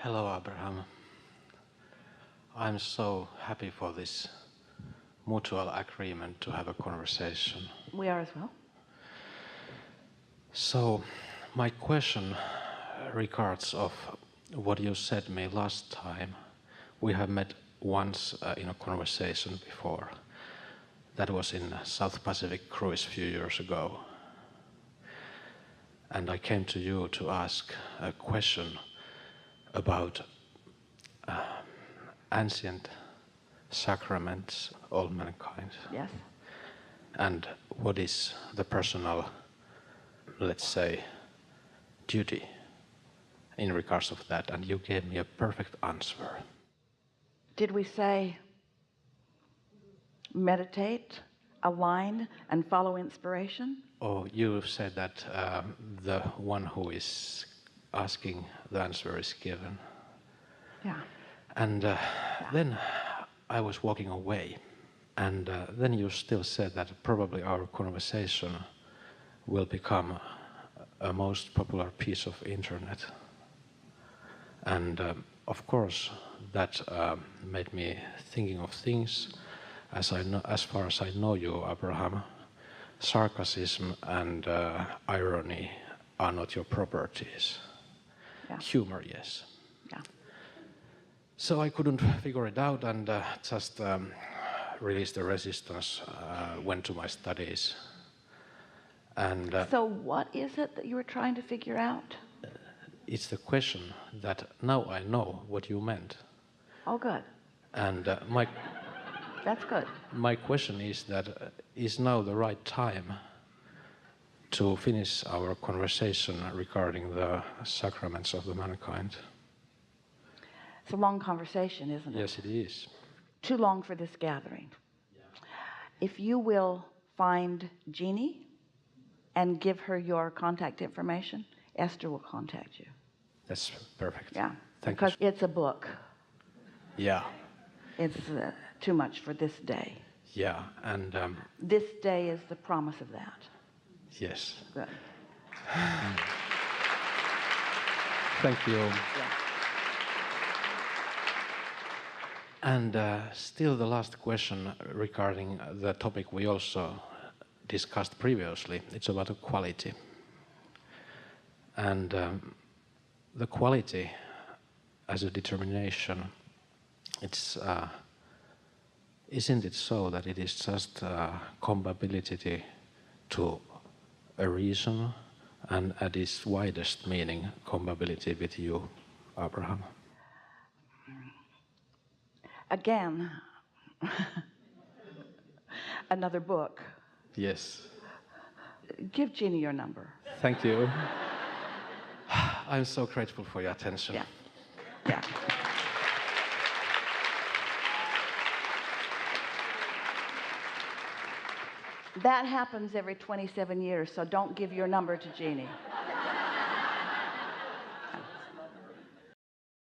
Hello, Abraham. I'm so happy for this mutual agreement to have a conversation. We are as well. So, my question regards of what you said me last time. We have met once in a conversation before. That was in South Pacific cruise a few years ago. And I came to you to ask a question about ancient sacraments, all mankind. Yes. And what is the personal, let's say, duty in regards of that? And you gave me a perfect answer. Did we say meditate, align, and follow inspiration? Oh, you said that the one who is asking the answer is given. Yeah. And then I was walking away, and then you still said that probably our conversation will become a most popular piece of internet. And of course, that made me thinking of things. As far as I know you, Abraham, sarcasm and irony are not your properties. Yeah. Humor, yes. Yeah. So I couldn't figure it out and just released the resistance, went to my studies. And So what is it that you were trying to figure out? it's the question that now I know what you meant. Oh, good. And That's good. my question is that is now the right time to finish our conversation regarding the sacraments of the mankind? It's a long conversation, isn't it? Yes, it is. Too long for this gathering. If you will find Jeannie and give her your contact information, Esther will contact you. That's perfect. Yeah. Thank because you. it's a book. Yeah. It's too much for this day. Yeah, and This day is the promise of that. yes. Good. Thank you. Yeah. And still the last question regarding the topic we also discussed previously. It's about equality. And the quality as a determination, it's isn't it so that it is just compatibility to a reason, and at its widest meaning, compatibility with you, Abraham? Again, another book. Yes. Give Jeannie your number. Thank you. I'm so grateful for your attention. Yeah. Yeah. That happens every 27 years, so don't give your number to Jeannie.